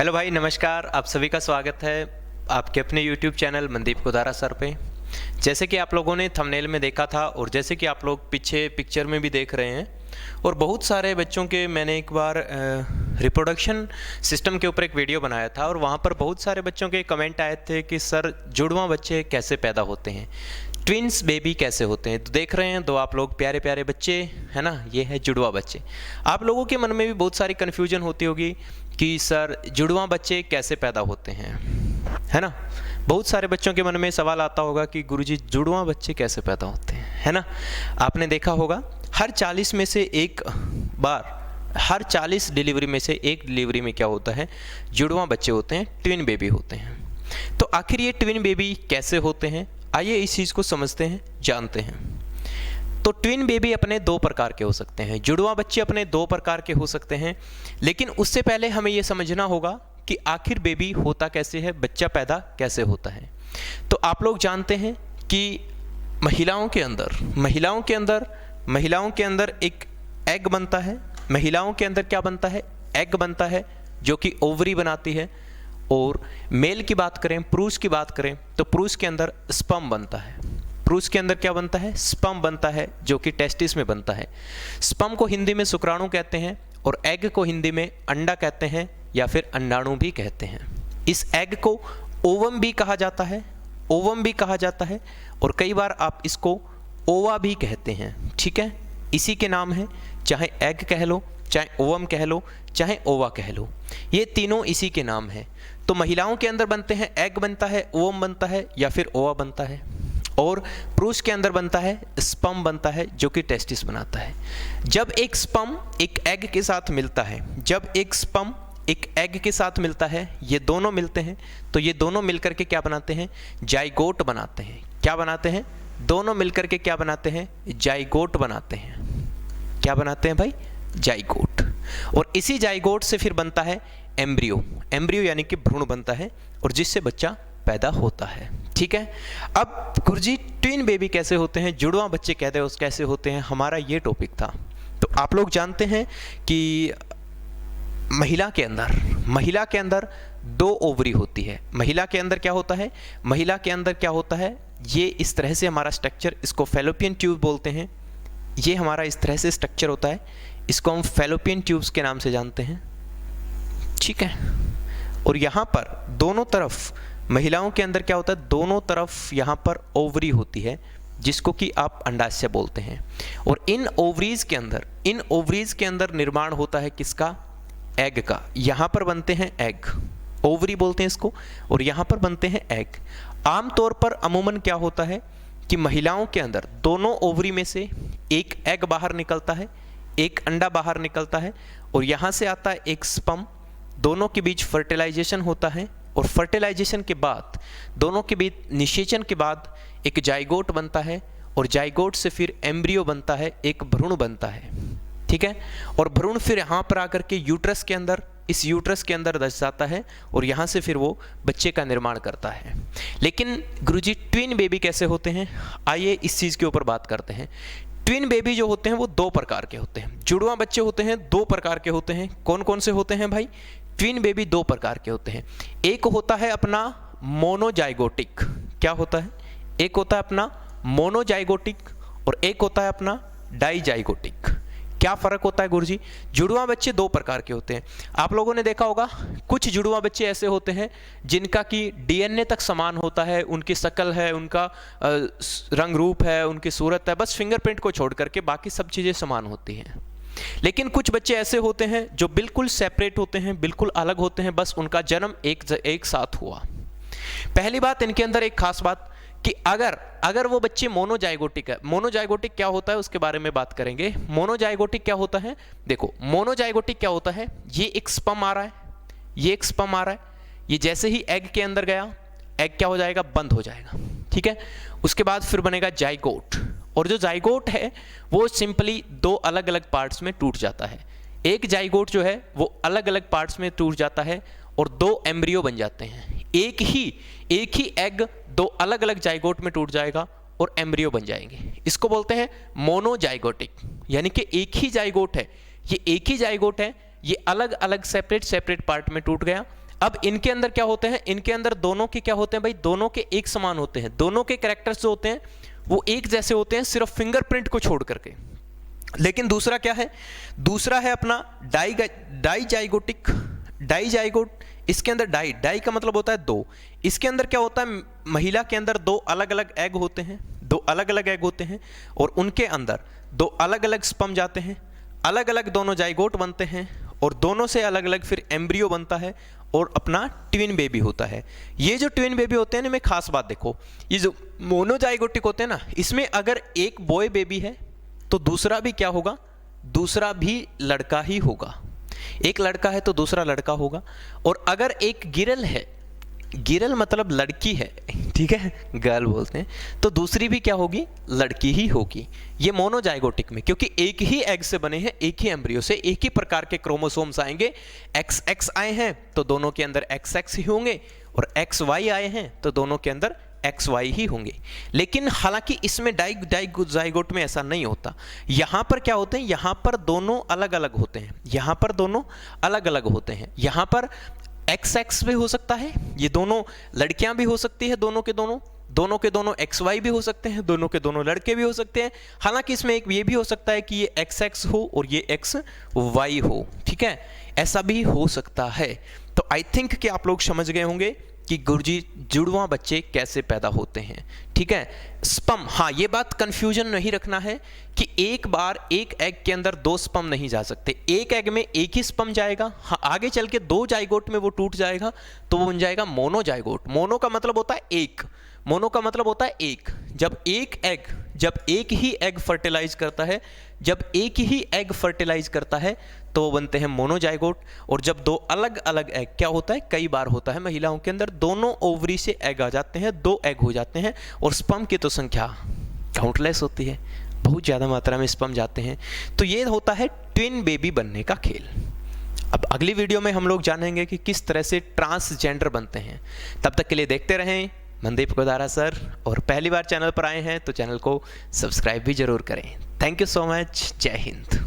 Hello भाई, नमस्कार। आप सभी का स्वागत है आपके अपने YouTube channel Mandeep Kodara sir पे। जैसे कि आप लोगों ने थंबनेल में देखा था और जैसे कि आप लोग पीछे पिक्चर में भी देख रहे हैं, और बहुत सारे बच्चों के मैंने एक बार रिप्रोडक्शन सिस्टम के ऊपर एक वीडियो बनाया था और वहाँ पर बहुत सारे बच्चों के कमेंट आए थे कि सर जुड़वां बच्चे कैसे पैदा होते हैं, ट्विन्स बेबी कैसे होते हैं। तो देख रहे हैं दो आप लोग प्यारे प्यारे बच्चे, है ना, ये है जुड़वा बच्चे। आप लोगों के मन में भी बहुत सारी कन्फ्यूजन होती होगी कि सर जुड़वा बच्चे कैसे पैदा होते हैं, है ना। बहुत सारे बच्चों के मन में सवाल आता होगा कि गुरुजी जुड़वा बच्चे कैसे पैदा होते हैं, है ना। आपने देखा होगा हर 40 में से एक बार, हर 40 डिलीवरी में से एक डिलीवरी में क्या होता है, जुड़वा बच्चे होते हैं, ट्विन बेबी होते हैं। तो आखिर ये ट्विन बेबी कैसे होते हैं, आइए इस चीज़ को समझते हैं, जानते हैं। तो ट्विन बेबी अपने दो प्रकार के हो सकते हैं, जुड़वा बच्चे अपने दो प्रकार के हो सकते हैं। लेकिन उससे पहले हमें यह समझना होगा कि आखिर बेबी होता कैसे है, बच्चा पैदा कैसे होता है। तो आप लोग जानते हैं कि महिलाओं के अंदर एक एग बनता है। महिलाओं के अंदर क्या बनता है, एग बनता है, जो कि ओवरी बनाती है। और मेल की बात करें, पुरुष की बात करें, तो पुरुष के अंदर स्पर्म बनता है। पुरुष के अंदर क्या बनता है, स्पर्म बनता है, जो कि टेस्टिस में बनता है। स्पर्म को हिंदी में शुक्राणु कहते हैं और एग को हिंदी में अंडा कहते हैं या फिर अंडाणु भी कहते हैं। इस एग को ओवम भी कहा जाता है, और कई बार आप इसको ओवा भी कहते हैं, ठीक है। इसी के नाम है, चाहे एग कह लो, चाहे ओवम कह लो, चाहे ओवा कह लो, ये तीनों इसी के नाम है। तो महिलाओं के अंदर बनते हैं, एग बनता है, ओवम बनता है या फिर ओवा बनता है। और पुरुष के अंदर बनता है, स्पर्म बनता है, जो कि टेस्टिस बनाता है। जब एक स्पर्म एक एग के साथ मिलता है, ये दोनों मिलते हैं, तो ये दोनों मिलकर के क्या बनाते हैं, जाइगोट बनाते हैं। क्या बनाते हैं, दोनों मिलकर के क्या बनाते हैं, जाइगोट बनाते हैं। क्या बनाते हैं भाई, जाइगोट। और इसी जाइगोट से फिर बनता है एम्ब्रियो यानी कि भ्रूण बनता है, और जिससे बच्चा पैदा होता है, ठीक है। अब गुरुजी ट्विन बेबी कैसे होते हैं, जुड़वा बच्चे कैसे होते हैं, हमारा ये टॉपिक था। तो आप लोग जानते हैं कि महिला के अंदर दो ओवरी होती है। महिला के अंदर क्या होता है, ये इस तरह से हमारा स्ट्रक्चर, इसको फैलोपियन ट्यूब बोलते हैं। ये हमारा इस तरह से स्ट्रक्चर होता है, इसको हम फैलोपियन ट्यूब्स के नाम से जानते हैं, ठीक है। और यहाँ पर दोनों तरफ, महिलाओं के अंदर क्या होता है, दोनों तरफ यहाँ पर ओवरी होती है, जिसको कि आप अंडाशय बोलते हैं। और इन ओवरीज के अंदर निर्माण होता है किसका, एग का। यहाँ पर बनते हैं एग, ओवरी बोलते हैं इसको, और यहाँ पर बनते हैं एग। आमतौर पर अमूमन क्या होता है कि महिलाओं के अंदर दोनों ओवरी में से एक एग बाहर निकलता है, एक अंडा बाहर निकलता है, और यहाँ से आता है एक स्पर्म। दोनों के बीच फर्टिलाइजेशन होता है, और फर्टिलाइजेशन के बाद, दोनों के बीच निषेचन के बाद एक जाइगोट बनता है, और जाइगोट से फिर एम्ब्रियो बनता है, एक भ्रूण बनता है, ठीक है। और भ्रूण फिर यहाँ पर आकर के यूट्रस के अंदर धस जाता है, और यहाँ से फिर वो बच्चे का निर्माण करता है। लेकिन गुरुजी ट्विन बेबी कैसे होते हैं, आइए इस चीज़ के ऊपर बात करते हैं। ट्विन बेबी जो होते हैं वो दो प्रकार के होते हैं, जुड़वा बच्चे होते हैं दो प्रकार के होते हैं। कौन कौन से होते हैं भाई, ट्विन बेबी दो प्रकार के होते हैं। एक होता है अपना मोनोजाइगोटिक, क्या होता है, एक होता है अपना मोनोजाइगोटिक और एक होता है अपना डाइजाइगोटिक। क्या फर्क होता है गुरुजी, जुड़वा बच्चे दो प्रकार के होते हैं। आप लोगों ने देखा होगा कुछ जुड़वा बच्चे ऐसे होते हैं जिनका कि डीएनए तक समान होता है, उनकी शक्ल है, उनका रंग रूप है, उनकी सूरत है, बस फिंगरप्रिंट को छोड़ करके बाकी सब चीज़ें समान होती हैं। लेकिन कुछ बच्चे ऐसे होते हैं जो बिल्कुल सेपरेट होते हैं, बिल्कुल अलग होते हैं, बस उनका जन्म एक साथ हुआ। पहली बात, इनके अंदर एक खास बात कि अगर वो बच्चे मोनोजाइगोटिक है, मोनोजाइगोटिक क्या होता है उसके बारे में बात करेंगे। मोनोजाइगोटिक क्या होता है, देखो मोनोजाइगोटिक क्या होता है, ये एक स्पर्म आ रहा है, ये जैसे ही एग के अंदर गया, एग क्या हो जाएगा, बंद हो जाएगा, ठीक है। उसके बाद फिर बनेगा जाइगोट, और जो जाइगोट है वो सिंपली दो अलग अलग पार्ट्स में टूट जाता है। एक जाइगोट जो है वो अलग अलग पार्ट्स में टूट जाता है और दो एम्ब्रियो बन जाते हैं। एक ही एग दो अलग अलग जाइगोट में टूट जाएगा और एम्ब्रियो बन जाएंगे। इसको बोलते हैं मोनोजाइगोटिक, यानी कि एक ही जाइगोट है, ये अलग अलग सेपरेट पार्ट में टूट गया। अब इनके अंदर क्या होते हैं, इनके अंदर दोनों के क्या होते हैं भाई, दोनों के एक समान होते हैं, दोनों के कैरेक्टर्स जो होते हैं वो एक जैसे होते हैं सिर्फ फिंगरप्रिंट को छोड़ करके। लेकिन दूसरा क्या है, दूसरा है अपना डाइजाइगोटिक, डाइजाइगोट, इसके अंदर डाई का मतलब होता है दो, इसके अंदर क्या होता है, महिला के अंदर दो अलग अलग एग होते हैं, दो अलग अलग एग होते हैं और उनके अंदर दो अलग अलग स्पर्म जाते हैं, अलग अलग दोनों जाइगोट बनते हैं और दोनों से अलग अलग फिर एम्ब्रियो बनता है और अपना ट्विन बेबी होता है। ये जो ट्विन बेबी होते हैं ना, में खास बात देखो, ये जो मोनोजाइगोटिक होते हैं ना, इसमें अगर एक बॉय बेबी है तो दूसरा भी क्या होगा, दूसरा भी लड़का ही होगा, एक लड़का है तो दूसरा लड़का होगा। और अगर एक गिरल है, गिरल मतलब लड़की है, ठीक है, गर्ल बोलते हैं, तो दूसरी भी क्या होगी, लड़की ही होगी। ये मोनोजाइगोटिक में, क्योंकि एक ही एग से बने हैं, एक ही एम्ब्रियो से एक ही प्रकार के क्रोमोसोम्स आएंगे। XX आए हैं तो दोनों के अंदर XX ही होंगे और XY आए हैं तो दोनों के अंदर XY ही होंगे। लेकिन हालांकि इसमें डाइजाइगोट में ऐसा नहीं होता। यहाँ पर क्या होते हैं, यहाँ पर दोनों अलग अलग होते हैं, यहाँ पर दोनों अलग अलग होते हैं। यहाँ पर XX भी हो सकता है, ये दोनों लड़कियां भी हो सकती है, दोनों के दोनों XY भी हो सकते हैं, दोनों के दोनों लड़के भी हो सकते हैं। हालांकि इसमें एक ये भी हो सकता है कि ये XX हो और ये XY हो, ठीक है, ऐसा भी हो सकता है। तो आई थिंक कि आप लोग समझ गए होंगे कि गुरुजी जुड़वा बच्चे कैसे पैदा होते हैं, ठीक है। स्पर्म, हाँ ये बात कंफ्यूजन नहीं रखना है कि एक बार एक एग के अंदर दो स्पर्म नहीं जा सकते, एक एग में एक ही स्पर्म जाएगा, हाँ आगे चल के दो जाइगोट में वो टूट जाएगा तो वो बन जाएगा मोनोजाइगोट। मोनो का मतलब होता है एक, मोनो का मतलब होता है एक। जब एक ही एग फर्टिलाइज करता है, जब एक ही एग फर्टिलाइज करता है तो वो बनते हैं मोनोजाइगोट। और जब दो अलग अलग एग, क्या होता है, कई बार होता है महिलाओं के अंदर दोनों ओवरी से एग आ जाते हैं, दो एग हो जाते हैं और स्पर्म की तो संख्या काउंटलेस होती है, बहुत ज़्यादा मात्रा में स्पर्म जाते हैं। तो ये होता है ट्विन बेबी बनने का खेल। अब अगली वीडियो में हम लोग जानेंगे कि किस तरह से ट्रांसजेंडर बनते हैं। तब तक के लिए देखते रहें मनदीप गोदारा सर, और पहली बार चैनल पर आए हैं तो चैनल को सब्सक्राइब भी जरूर करें। थैंक यू सो मच, जय हिंद।